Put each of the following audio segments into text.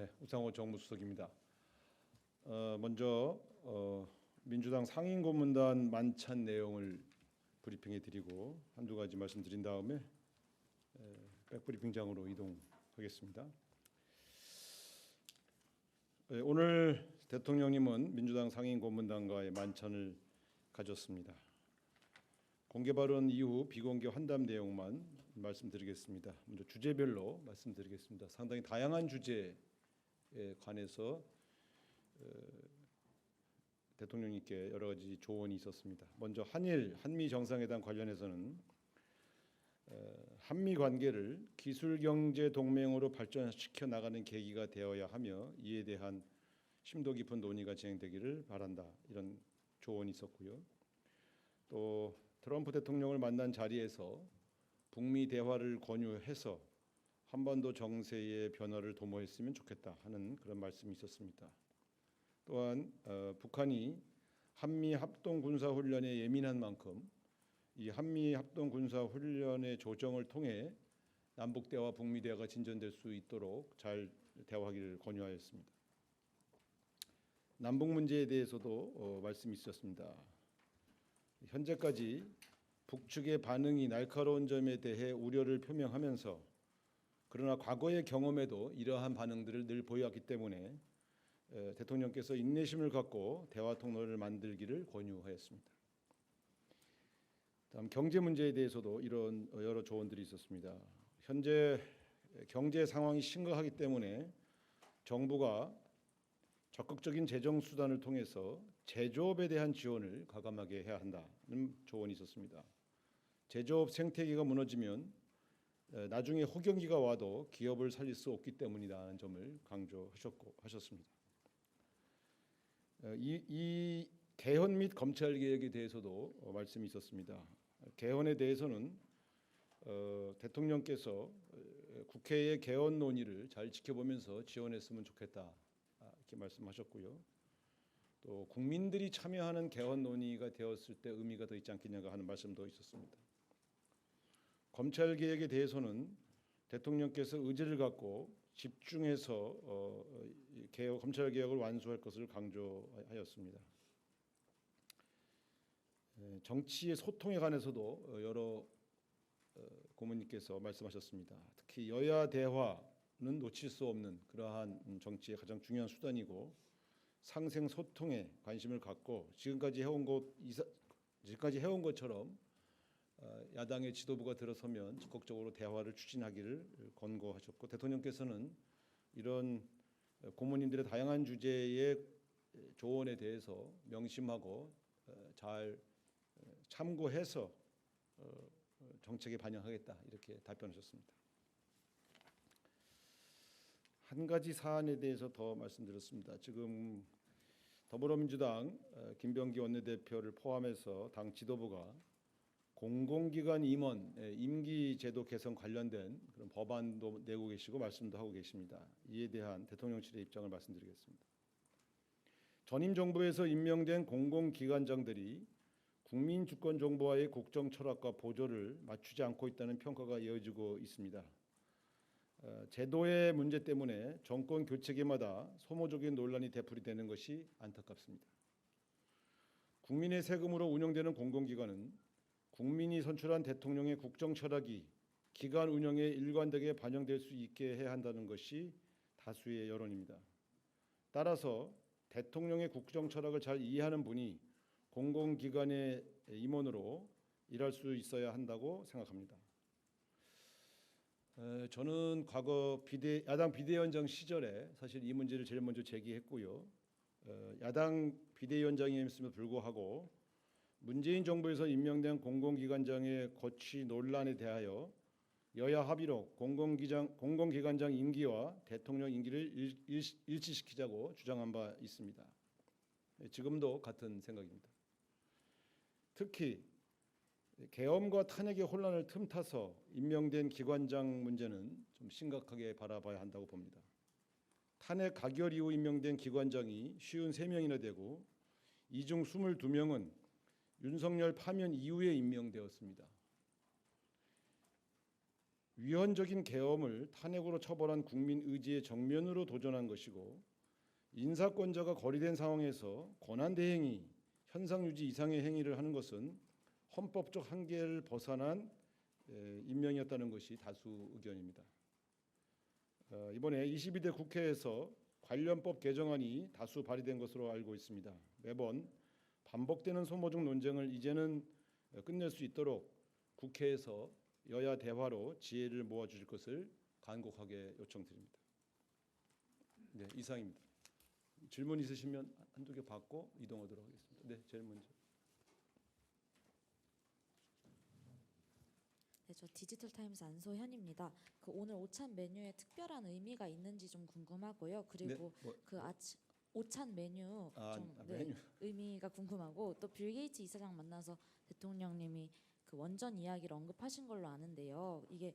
네, 우상호 정무수석입니다. 먼저 민주당 상임고문단 만찬 내용을 브리핑해 드리고 한두 가지 말씀드린 다음에 백브리핑장으로 이동하겠습니다. 오늘 대통령님은 민주당 상임고문단과의 만찬을 가졌습니다. 공개 발언 이후 비공개 환담 내용만 말씀드리겠습니다. 먼저 주제별로 말씀드리겠습니다. 상당히 다양한 주제에 관해서 대통령님께 여러 가지 조언이 있었습니다. 먼저 한미 정상회담 관련해서는 한미 관계를 기술경제 동맹으로 발전시켜 나가는 계기가 되어야 하며 이에 대한 심도 깊은 논의가 진행되기를 바란다. 이런 조언이 있었고요. 또 트럼프 대통령을 만난 자리에서 북미 대화를 권유해서 한반도 정세의 변화를 도모했으면 좋겠다 하는 그런 말씀이 있었습니다. 또한 북한이 한미 합동 군사 훈련에 예민한 만큼 이 한미 합동 군사 훈련의 조정을 통해 남북 대화, 북미 대화가 진전될 수 있도록 잘 대화하기를 권유하였습니다. 남북 문제에 대해서도 말씀이 있었습니다. 현재까지 북측의 반응이 날카로운 점에 대해 우려를 표명하면서 그러나 과거의 경험에도 이러한 반응들을 늘 보여왔기 때문에 대통령께서 인내심을 갖고 대화 통로를 만들기를 권유하였습니다. 다음 경제 문제에 대해서도 이런 여러 조언들이 있었습니다. 현재 경제 상황이 심각하기 때문에 정부가 적극적인 재정 수단을 통해서 제조업에 대한 지원을 과감하게 해야 한다는 조언이 있었습니다. 제조업 생태계가 무너지면 나중에 호경기가 와도 기업을 살릴 수 없기 때문이라는 점을 강조하셨습니다. 이 개헌 및 검찰 개혁에 대해서도 말씀이 있었습니다. 개헌에 대해서는 대통령께서 국회의 개헌 논의를 잘 지켜보면서 지원했으면 좋겠다 이렇게 말씀하셨고요. 또 국민들이 참여하는 개헌 논의가 되었을 때 의미가 더 있지 않겠냐고 하는 말씀도 있었습니다. 검찰 개혁에 대해서는 대통령께서 의지를 갖고 집중해서 검찰 개혁을 완수할 것을 강조하였습니다. 정치의 소통에 관해서도 여러 고문님께서 말씀하셨습니다. 특히 여야 대화는 놓칠 수 없는 그러한 정치의 가장 중요한 수단이고 상생 소통에 관심을 갖고 지금까지 해온 것처럼 야당의 지도부가 들어서면 적극적으로 대화를 추진하기를 권고하셨고 대통령께서는 이런 고문님들의 다양한 주제의 조언에 대해서 명심하고 잘 참고해서 정책에 반영하겠다 이렇게 답변하셨습니다. 한 가지 사안에 대해서 더 말씀드렸습니다. 지금 더불어민주당 김병기 원내대표를 포함해서 당 지도부가 공공기관 임원 임기제도 개선 관련된 그런 법안도 내고 계시고 말씀도 하고 계십니다. 이에 대한 대통령실의 입장을 말씀드리겠습니다. 전임 정부에서 임명된 공공기관장들이 국민 주권 정보와의 국정 철학과 보조를 맞추지 않고 있다는 평가가 이어지고 있습니다. 제도의 문제 때문에 정권 교체기마다 소모적인 논란이 되풀이되는 것이 안타깝습니다. 국민의 세금으로 운영되는 공공기관은 국민이 선출한 대통령의 국정 철학이 기관 운영에 일관되게 반영될 수 있게 해야 한다는 것이 다수의 여론입니다. 따라서 대통령의 국정 철학을 잘 이해하는 분이 공공기관의 임원으로 일할 수 있어야 한다고 생각합니다. 저는 과거 야당 비대위원장 시절에 사실 이 문제를 제일 먼저 제기했고요. 야당 비대위원장이었음에도 불구하고 문재인 정부에서 임명된 공공기관장의 거취 논란에 대하여 여야 합의로 공공기관장 임기와 대통령 임기를 일치시키자고 주장한 바 있습니다. 지금도 같은 생각입니다. 특히 계엄과 탄핵의 혼란을 틈타서 임명된 기관장 문제는 좀 심각하게 바라봐야 한다고 봅니다. 탄핵 가결 이후 임명된 기관장이 53명이나 되고 이 중 22명은 윤석열 파면 이후에 임명되었습니다. 위헌적인 계엄을 탄핵으로 처벌한 국민 의지의 정면으로 도전한 것이고 인사권자가 거리된 상황에서 권한 대행이 현상 유지 이상의 행위를 하는 것은 헌법적 한계를 벗어난 임명이었다는 것이 다수 의견입니다. 이번에 22대 국회에서 관련법 개정안이 다수 발의된 것으로 알고 있습니다. 매번 반복되는 소모적 논쟁을 이제는 끝낼 수 있도록 국회에서 여야 대화로 지혜를 모아주실 것을 간곡하게 요청드립니다. 네, 이상입니다. 질문 있으시면 한두 개 받고 이동하도록 하겠습니다. 네, 제일 먼저. 네, 저 디지털타임스 안소현입니다. 그 오늘 오찬 메뉴에 특별한 의미가 있는지 좀 궁금하고요. 그리고 네, 오찬 메뉴 메뉴. 의미가 궁금하고 또 빌 게이츠 이사장 만나서 대통령님이 그 원전 이야기를 언급하신 걸로 아는데요. 이게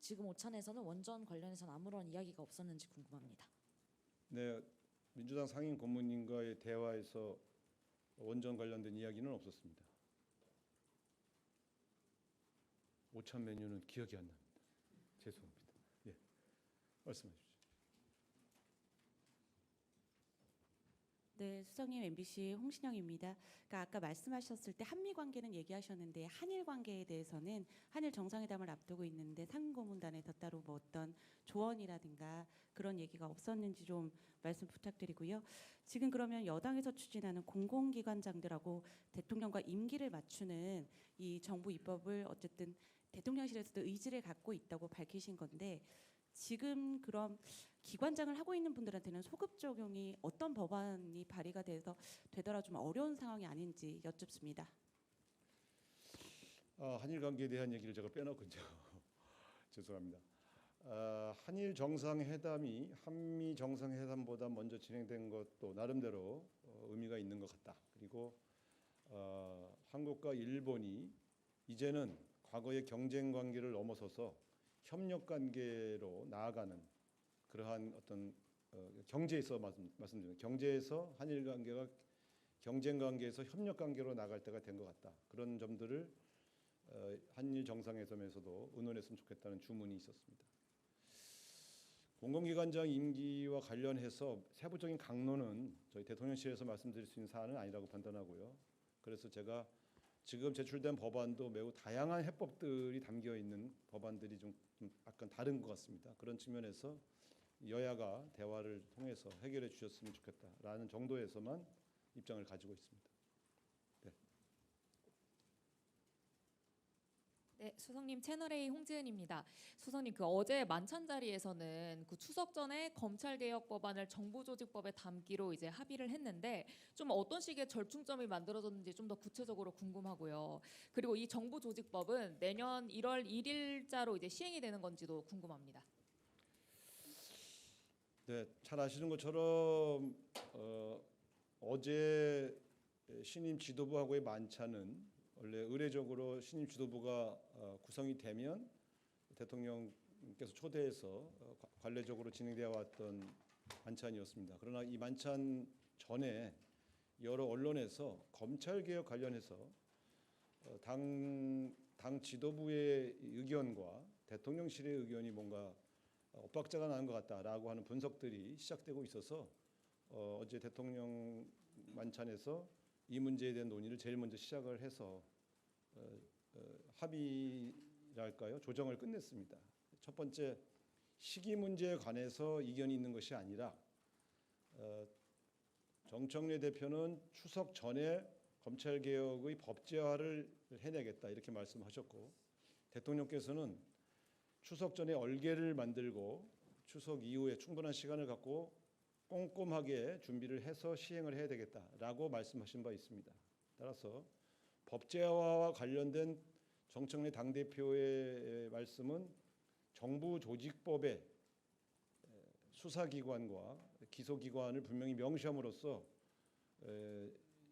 지금 오찬에서는 원전 관련해서는 아무런 이야기가 없었는지 궁금합니다. 네, 민주당 상임 고문님과의 대화에서 원전 관련된 이야기는 없었습니다. 오찬 메뉴는 기억이 안 납니다. 죄송합니다. 예, 말씀해 주시죠. 네, 수석님 MBC 홍신영입니다. 그러니까 아까 말씀하셨을 때 한미 관계는 얘기하셨는데 한일 관계에 대해서는 한일 정상회담을 앞두고 있는데 상임고문단에서 따로 뭐 어떤 조언이라든가 그런 얘기가 없었는지 좀 말씀 부탁드리고요. 지금 그러면 여당에서 추진하는 공공기관장들하고 대통령과 임기를 맞추는 이 정부 입법을 어쨌든 대통령실에서도 의지를 갖고 있다고 밝히신 건데 지금 그럼 기관장을 하고 있는 분들한테는 소급 적용이 어떤 법안이 발의가 돼서 되더라 좀 어려운 상황이 아닌지 여쭙습니다. 한일 관계에 대한 얘기를 제가 빼놓군요. 죄송합니다. 한일 정상회담이 한미 정상회담보다 먼저 진행된 것도 나름대로 의미가 있는 것 같다. 그리고 한국과 일본이 이제는 과거의 경쟁 관계를 넘어서서 협력 관계로 나아가는 그러한 어떤 경제에서 말씀드리는 경제에서 한일 관계가 경쟁 관계에서 협력 관계로 나갈 때가 된 것 같다. 그런 점들을 한일 정상회담에서도 의논했으면 좋겠다는 주문이 있었습니다. 공공기관장 임기와 관련해서 세부적인 강론은 저희 대통령실에서 말씀드릴 수 있는 사안은 아니라고 판단하고요. 그래서 제가 지금 제출된 법안도 매우 다양한 해법들이 담겨 있는 법안들이 좀 약간 다른 것 같습니다. 그런 측면에서 여야가 대화를 통해서 해결해 주셨으면 좋겠다라는 정도에서만 입장을 가지고 있습니다. 네. 네, 수석님 채널A 홍지은입니다. 수석님 그 어제 만찬 자리에서는 그 추석 전에 검찰개혁 법안을 정부조직법에 담기로 이제 합의를 했는데 좀 어떤 식의 절충점이 만들어졌는지 좀 더 구체적으로 궁금하고요. 그리고 이 정부조직법은 내년 1월 1일자로 이제 시행이 되는 건지도 궁금합니다. 네, 잘 아시는 것처럼 어제 신임 지도부하고의 만찬은 원래 의례적으로 신임 지도부가 구성이 되면 대통령께서 초대해서 관례적으로 진행되어 왔던 만찬이었습니다. 그러나 이 만찬 전에 여러 언론에서 검찰 개혁 관련해서 당 지도부의 의견과 대통령실의 의견이 뭔가 엇박자가 나는 것 같다라고 하는 분석들이 시작되고 있어서 어제 대통령 만찬에서 이 문제에 대한 논의를 제일 먼저 시작을 해서 합의랄까요? 조정을 끝냈습니다. 첫 번째 시기 문제에 관해서 이견이 있는 것이 아니라 정청래 대표는 추석 전에 검찰 개혁의 법제화를 해내겠다 이렇게 말씀하셨고 대통령께서는 추석 전에 얼개를 만들고 추석 이후에 충분한 시간을 갖고 꼼꼼하게 준비를 해서 시행을 해야 되겠다라고 말씀하신 바 있습니다. 따라서 법제화와 관련된 정청래 당대표의 말씀은 정부 조직법의 수사기관과 기소기관을 분명히 명시함으로써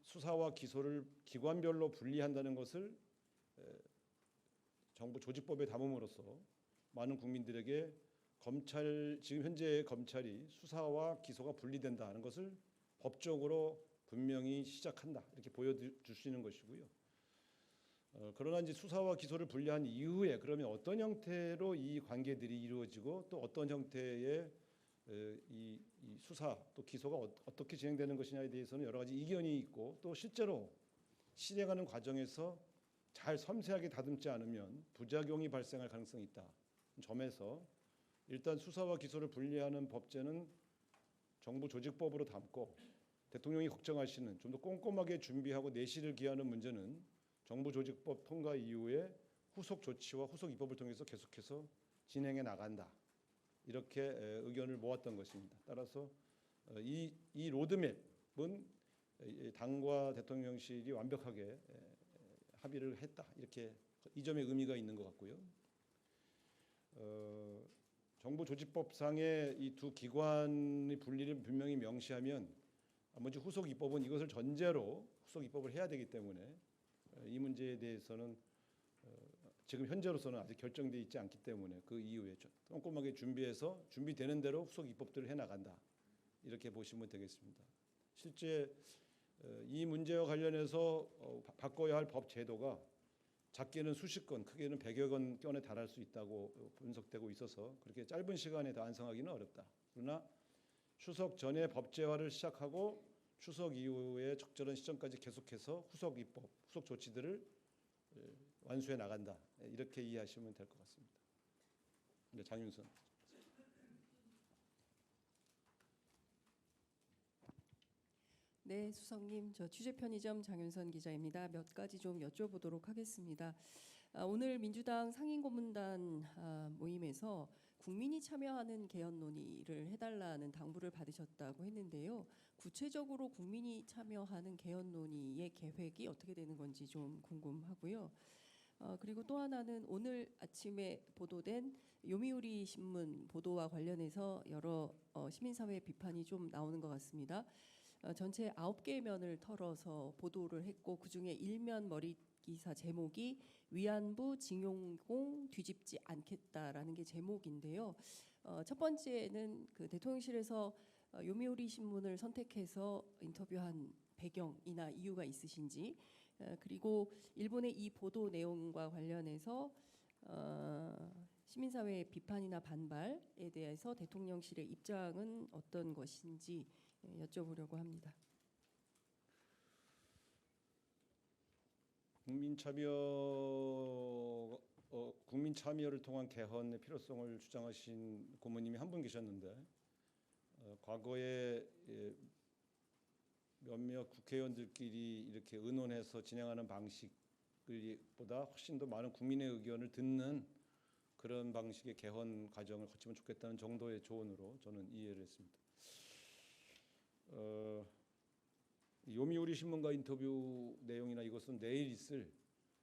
수사와 기소를 기관별로 분리한다는 것을 정부 조직법에 담음으로써 많은 국민들에게 지금 현재의 검찰이 수사와 기소가 분리된다는 것을 법적으로 분명히 시작한다 이렇게 보여주시는 것이고요. 그러나 이제 수사와 기소를 분리한 이후에 그러면 어떤 형태로 이 관계들이 이루어지고 또 어떤 형태의 이 수사 또 기소가 어떻게 진행되는 것이냐에 대해서는 여러 가지 이견이 있고 또 실제로 실행하는 과정에서 잘 섬세하게 다듬지 않으면 부작용이 발생할 가능성이 있다. 점에서 일단 수사와 기소를 분리하는 법제는 정부 조직법으로 담고 대통령이 걱정하시는 좀 더 꼼꼼하게 준비하고 내실을 기하는 문제는 정부 조직법 통과 이후에 후속 조치와 후속 입법을 통해서 계속해서 진행해 나간다. 이렇게 의견을 모았던 것입니다. 따라서 이 로드맵은 당과 대통령실이 완벽하게 합의를 했다. 이렇게 이 점에 의미가 있는 것 같고요. 정부 조직법상의 이 두 기관의 분리를 분명히 명시하면 나머지 후속 입법은 이것을 전제로 후속 입법을 해야 되기 때문에 이 문제에 대해서는 지금 현재로서는 아직 결정돼 있지 않기 때문에 그 이후에 꼼꼼하게 준비해서 준비되는 대로 후속 입법들을 해 나간다. 이렇게 보시면 되겠습니다. 실제 이 문제와 관련해서 바꿔야 할 법 제도가 작게는 수십 건, 크게는 100여 건에 달할 수 있다고 분석되고 있어서 그렇게 짧은 시간에 다 완성하기는 어렵다. 그러나 추석 전에 법제화를 시작하고 추석 이후에 적절한 시점까지 계속해서 후속 입법, 후속 조치들을 완수해 나간다. 이렇게 이해하시면 될 것 같습니다. 네, 장윤선. 네, 수석님, 저 취재편의점 장윤선 기자입니다. 몇 가지 좀 여쭤보도록 하겠습니다. 오늘 민주당 상임고문단 모임에서 국민이 참여하는 개헌 논의를 해달라는 당부를 받으셨다고 했는데요. 구체적으로 국민이 참여하는 개헌 논의의 계획이 어떻게 되는 건지 좀 궁금하고요. 그리고 또 하나는 오늘 아침에 보도된 요미우리 신문 보도와 관련해서 여러 시민사회 비판이 좀 나오는 것 같습니다. 전체 9개의 면을 털어서 보도를 했고 그중에 일면 머리 기사 제목이 위안부 징용공 뒤집지 않겠다라는 게 제목인데요. 첫 번째는 그 대통령실에서 요미우리 신문을 선택해서 인터뷰한 배경이나 이유가 있으신지, 그리고 일본의 이 보도 내용과 관련해서 시민사회의 비판이나 반발에 대해서 대통령실의 입장은 어떤 것인지 여쭤보려고 합니다. 국민 참여를 통한 개헌의 필요성을 주장하신 고모님이 한 분 계셨는데 과거에 몇몇 국회의원들끼리 이렇게 의논해서 진행하는 방식보다 훨씬 더 많은 국민의 의견을 듣는 그런 방식의 개헌 과정을 거치면 좋겠다는 정도의 조언으로 저는 이해를 했습니다. 요미우리 신문과 인터뷰 내용이나 이것은 내일 있을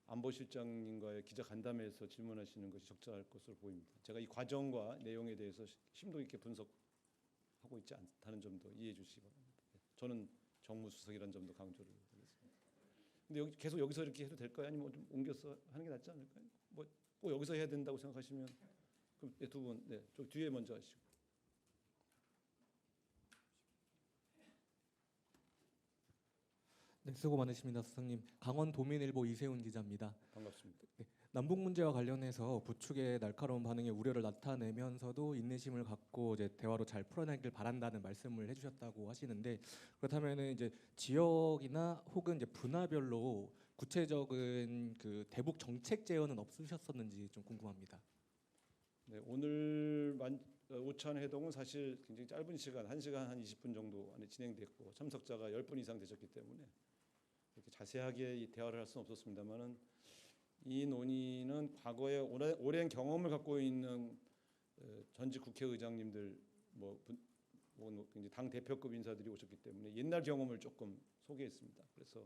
안보실장님과의 기자 간담회에서 질문하시는 것이 적절할 것으로 보입니다. 제가 이 과정과 내용에 대해서 심도 있게 분석하고 있지 않다는 점도 이해해 주시기 바랍니다. 저는 정무수석이라는 점도 강조를 하겠습니다. 근데 계속 여기서 이렇게 해도 될까요? 아니면 좀 옮겨서 하는 게 낫지 않을까요? 뭐 꼭 여기서 해야 된다고 생각하시면 그럼 두 분, 저 뒤에 먼저 하시고. 네, 수고 많으십니다, 수석님. 강원도민일보 이세훈 기자입니다. 반갑습니다. 네, 남북 문제와 관련해서 부축의 날카로운 반응에 우려를 나타내면서도 인내심을 갖고 이제 대화로 잘 풀어내길 바란다는 말씀을 해주셨다고 하시는데 그렇다면은 이제 지역이나 혹은 이제 분야별로 구체적인 그 대북 정책 제언은 없으셨었는지 좀 궁금합니다. 네, 오늘 오찬 회동은 사실 굉장히 짧은 시간, 1시간 한 20분 정도 안에 진행됐고 참석자가 10분 이상 되셨기 때문에 이렇게 자세하게 이 대화를 할 수는 없었습니다만은 이 논의는 과거에 오랜 경험을 갖고 있는 전직 국회의장님들 굉장히 당 대표급 인사들이 오셨기 때문에 옛날 경험을 조금 소개했습니다. 그래서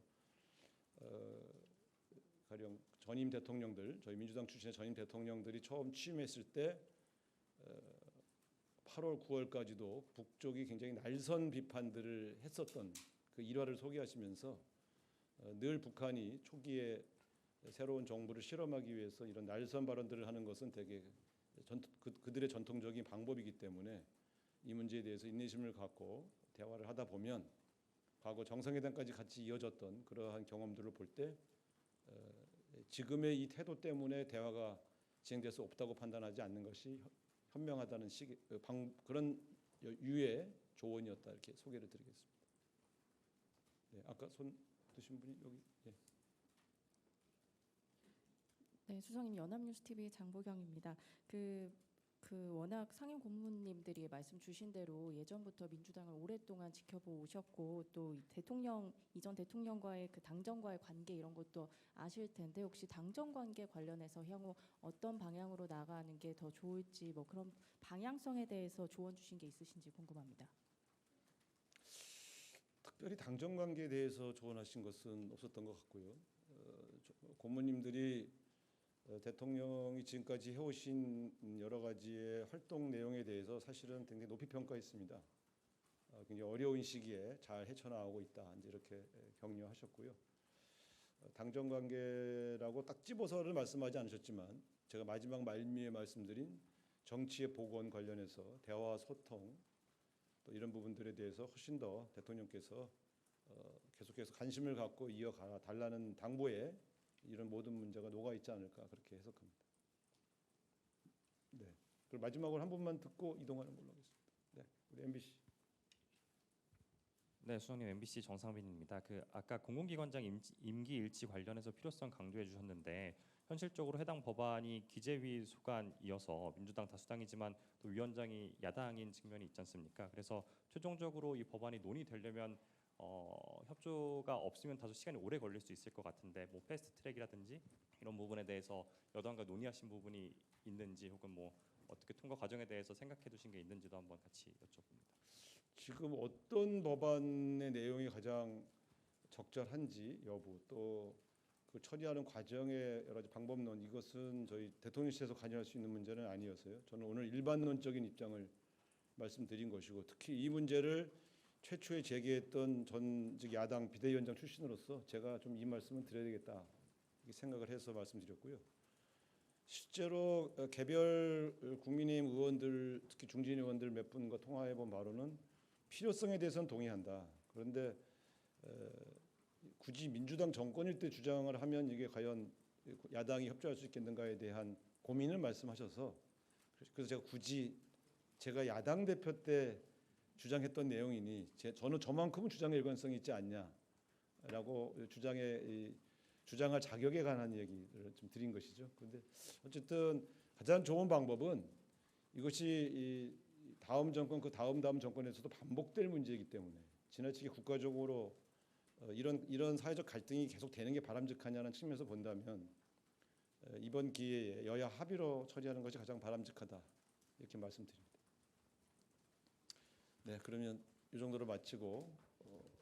가령 전임 대통령들, 저희 민주당 출신의 전임 대통령들이 처음 취임했을 때 8월, 9월까지도 북쪽이 굉장히 날선 비판들을 했었던 그 일화를 소개하시면서 늘 북한이 초기에 새로운 정부를 실험하기 위해서 이런 날선 발언들을 하는 것은 되게 그들의 전통적인 방법이기 때문에 이 문제에 대해서 인내심을 갖고 대화를 하다 보면 과거 정상회담까지 같이 이어졌던 그러한 경험들을 볼 때 지금의 이 태도 때문에 대화가 진행될 수 없다고 판단하지 않는 것이 현명하다는 그런 유의 조언이었다 이렇게 소개를 드리겠습니다. 네, 아까 손 드신 분이 여기. 예. 네, 수석님 연합뉴스 TV 장보경입니다. 워낙 상임 고문님들이 말씀 주신 대로 예전부터 민주당을 오랫동안 지켜보 오셨고 또 이전 대통령과의 그 당정과의 관계 이런 것도 아실 텐데 혹시 당정 관계 관련해서 향후 어떤 방향으로 나가는 게 더 좋을지 뭐 그런 방향성에 대해서 조언 주신 게 있으신지 궁금합니다. 특별히 당정 관계에 대해서 조언하신 것은 없었던 것 같고요. 고문님들이 대통령이 지금까지 해오신 여러 가지의 활동 내용에 대해서 사실은 굉장히 높이 평가했습니다. 굉장히 어려운 시기에 잘 헤쳐나가고 있다 이제 이렇게 격려하셨고요. 당정 관계라고 딱 집어서를 말씀하지 않으셨지만 제가 마지막 말미에 말씀드린 정치의 복원 관련해서 대화와 소통 또 이런 부분들에 대해서 훨씬 더 대통령께서 계속해서 관심을 갖고 이어가 달라는 당부에 이런 모든 문제가 녹아 있지 않을까 그렇게 해석합니다. 네. 그리고 마지막으로 한 분만 듣고 이동하는 걸로 하겠습니다. 네, 우리 MBC. 네, 수석님 MBC 정상빈입니다. 아까 공공기관장 임기 일치 관련해서 필요성 강조해 주셨는데 현실적으로 해당 법안이 기재위 소관이어서 민주당 다수당이지만 또 위원장이 야당인 측면이 있지 않습니까? 그래서 최종적으로 이 법안이 논의되려면 협조가 없으면 다소 시간이 오래 걸릴 수 있을 것 같은데 뭐 패스트 트랙이라든지 이런 부분에 대해서 여당과 논의하신 부분이 있는지 혹은 뭐 어떻게 통과 과정에 대해서 생각해 두신 게 있는지도 한번 같이 여쭤봅니다. 지금 어떤 법안의 내용이 가장 적절한지 여부 또 그 처리하는 과정의 여러 가지 방법론 이것은 저희 대통령실에서 관여할 수 있는 문제는 아니어서요. 저는 오늘 일반론적인 입장을 말씀드린 것이고 특히 이 문제를 최초에 제기했던 전직 야당 비대위원장 출신으로서 제가 좀 이 말씀을 드려야 되겠다 이렇게 생각을 해서 말씀드렸고요. 실제로 개별 국민의힘 의원들 특히 중진 의원들 몇 분과 통화해 본 바로는 필요성에 대해서는 동의한다. 그런데 굳이 민주당 정권일 때 주장을 하면 이게 과연 야당이 협조할 수 있겠는가에 대한 고민을 말씀하셔서 그래서 제가 굳이 제가 야당 대표 때 주장했던 내용이니 저는 저만큼은 주장의 일관성이 있지 않냐라고 주장할 자격에 관한 얘기를 좀 드린 것이죠. 그런데 어쨌든 가장 좋은 방법은 이것이 다음 정권 그 다음 정권에서도 반복될 문제이기 때문에 지나치게 국가적으로 이런 사회적 갈등이 계속 되는 게 바람직하냐는 측면에서 본다면 이번 기회에 여야 합의로 처리하는 것이 가장 바람직하다 이렇게 말씀드립니다. 네, 그러면 이 정도로 마치고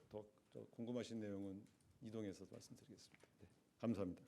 더 궁금하신 내용은 이동해서 말씀드리겠습니다. 네, 감사합니다.